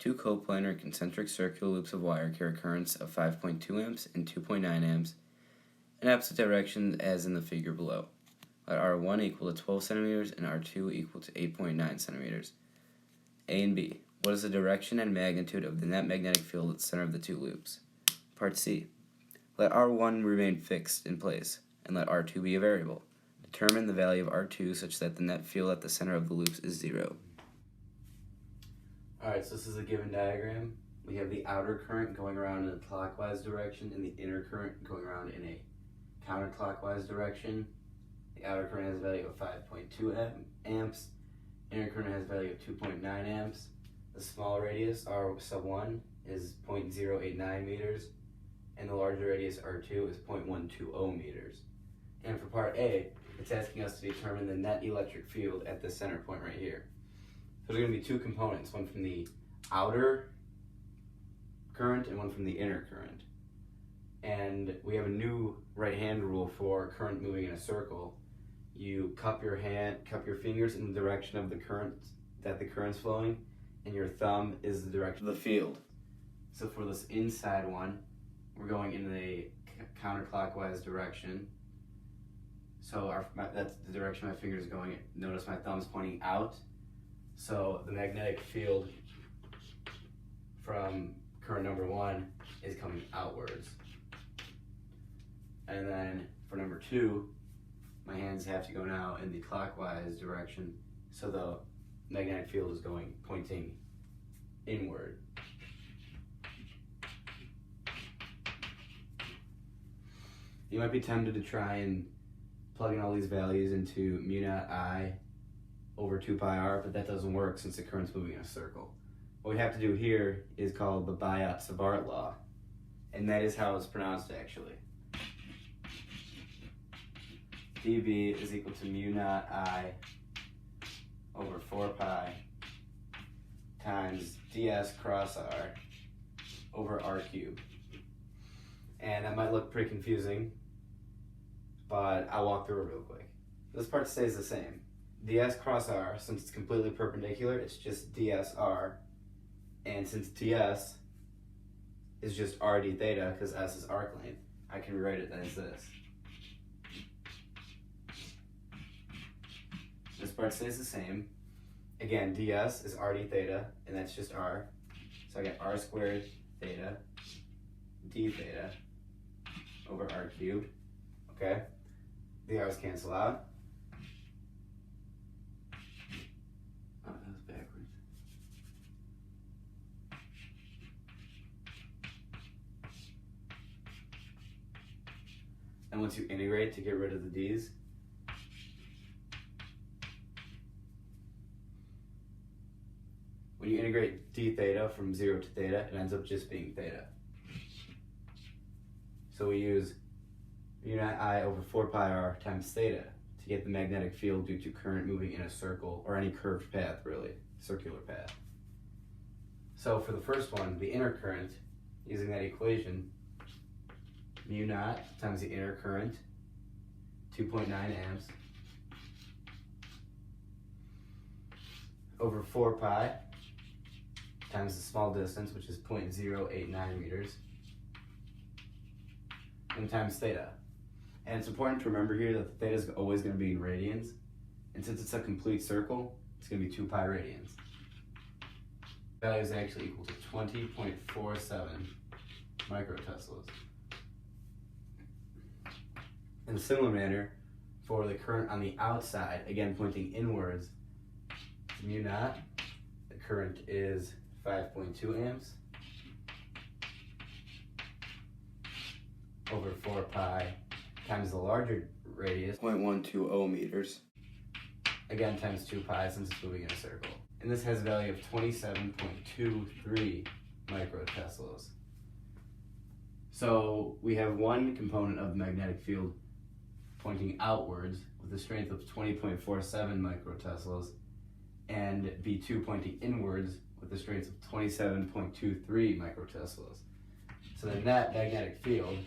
Two coplanar concentric circular loops of wire carry currents of 5.2 amps and 2.9 amps in opposite directions as in the figure below. Let R1 equal to 12 centimeters and R2 equal to 8.9 centimeters. A and B. What is the direction and magnitude of the net magnetic field at the center of the two loops? Part C. Let R1 remain fixed in place, and let R2 be a variable. Determine the value of R2 such that the net field at the center of the loops is 0. Alright, so this is a given diagram. We have the outer current going around in a clockwise direction and the inner current going around in a counterclockwise direction. The outer current has a value of 5.2 amps. Inner current has a value of 2.9 amps. The small radius, R sub 1, is 0.089 meters. And the larger radius, R2, is 0.120 meters. And for part A, it's asking us to determine the net electric field at this center point right here. So there's going to be two components, one from the outer current and one from the inner current. And we have a new right-hand rule for current moving in a circle. You cup your fingers in the direction of the current that the current's flowing, and your thumb is the direction of the field. So for this inside one, we're going in the counterclockwise direction. So that's the direction my finger is going. Notice my thumb's pointing out. So the magnetic field from current number 1 is coming outwards. And then for number 2, my hands have to go now in the clockwise direction. So the magnetic field is pointing inward. You might be tempted to try and plug in all these values into mu naught I over 2 pi r, but that doesn't work since the current's moving in a circle. What we have to do here is called the Biot-Savart Law, and that is how it's pronounced actually. dB is equal to mu naught I over 4 pi times ds cross r over r cubed. And that might look pretty confusing, but I'll walk through it real quick. This part stays the same. ds cross r, since it's completely perpendicular, it's just dsr. And since ds is just rd theta, because s is arc length, I can rewrite it as this. This part stays the same. Again, ds is rd theta, and that's just r. So I get r squared theta d theta over r cubed. Okay? The r's cancel out. Oh, that was backwards. And once you integrate to get rid of the d's, when you integrate d theta from 0 to theta, it ends up just being theta. So we use mu naught I over 4 pi r times theta to get the magnetic field due to current moving in a circle, or any curved path really, circular path. So for the first one, the inner current, using that equation, mu naught times the inner current, 2.9 amps, over 4 pi times the small distance, which is 0.089 meters, and times theta. And it's important to remember here that the theta is always going to be in radians, and since it's a complete circle, it's going to be 2 pi radians. The value is actually equal to 20.47 microteslas. In a similar manner, for the current on the outside, again pointing inwards, mu naught, the current is 5.2 amps over 4 pi times the larger radius, 0.120 meters, again times 2 pi since it's moving in a circle. And this has a value of 27.23 microteslas. So we have one component of the magnetic field pointing outwards with a strength of 20.47 microteslas, and B2 pointing inwards with a strength of 27.23 microteslas. So the net magnetic field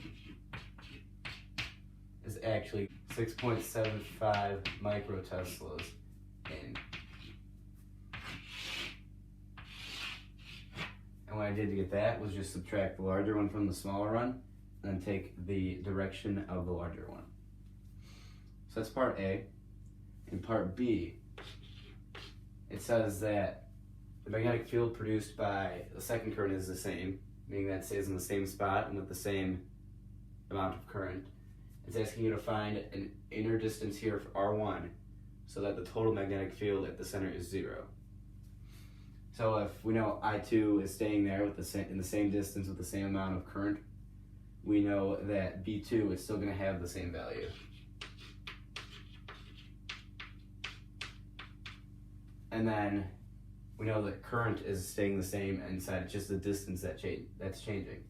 is actually 6.75 microteslas in. did to get that was just subtract the larger one from the smaller one, and then take the direction of the larger one. So that's part A. In part B, it says that the magnetic field produced by the second current is the same, meaning that it stays in the same spot and with the same amount of current. It's asking you to find an inner distance here for R1 so that the total magnetic field at the center is 0. So if we know I2 is staying there with in the same distance with the same amount of current, we know that B2 is still going to have the same value. And then we know that current is staying the same inside, it's just the distance that's changing.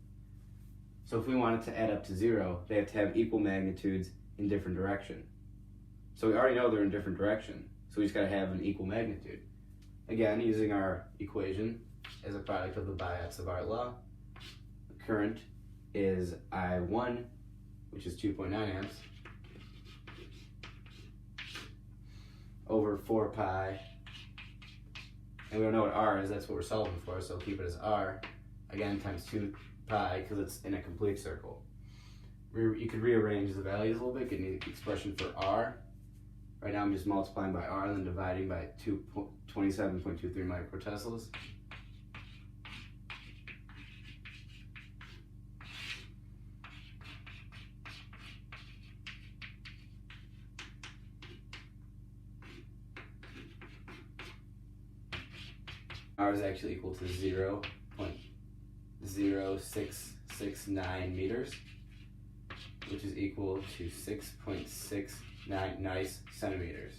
So if we want it to add up to 0, they have to have equal magnitudes in different direction. So we already know they're in different direction, so we just got to have an equal magnitude. Again, using our equation as a product of the Biot-Savart Law, the current is I1, which is 2.9 amps, over 4 pi, and we don't know what R is, that's what we're solving for, so keep it as R, again, times 2 pi, because it's in a complete circle. You could rearrange the values a little bit, get an expression for R. Right now I'm just multiplying by R and then dividing by 27.23 microteslas. R is actually equal to 0.0669 meters, which is equal to 6.69 nice centimeters.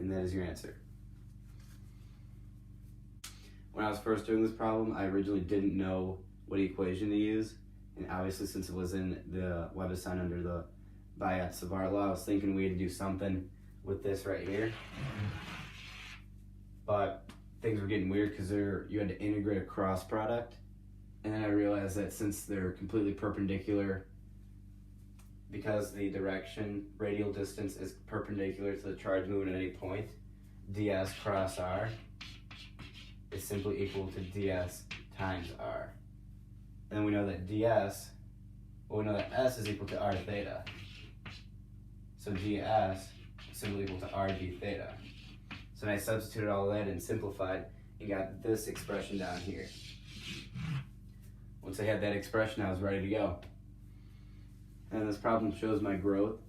And that is your answer. When I was first doing this problem, I originally didn't know what equation to use, and obviously since it was in the web assignment under the Biot-Savart Law, I was thinking we had to do something with this right here. But things were getting weird because you had to integrate a cross product, and then I realized that since they're completely perpendicular, because the radial distance is perpendicular to the charge movement at any point, ds cross r is simply equal to ds times r. And we know that s is equal to r theta. So ds is simply equal to r d theta. So then I substituted all that and simplified and got this expression down here. Once I had that expression, I was ready to go. And this problem shows my growth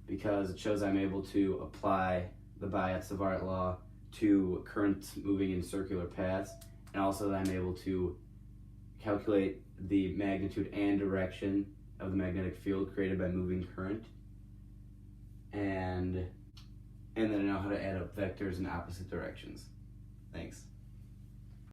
because it shows I'm able to apply the Biot-Savart Law to currents moving in circular paths, and also that I'm able to calculate the magnitude and direction of the magnetic field created by moving current, and then I know how to add up vectors in opposite directions. Thanks.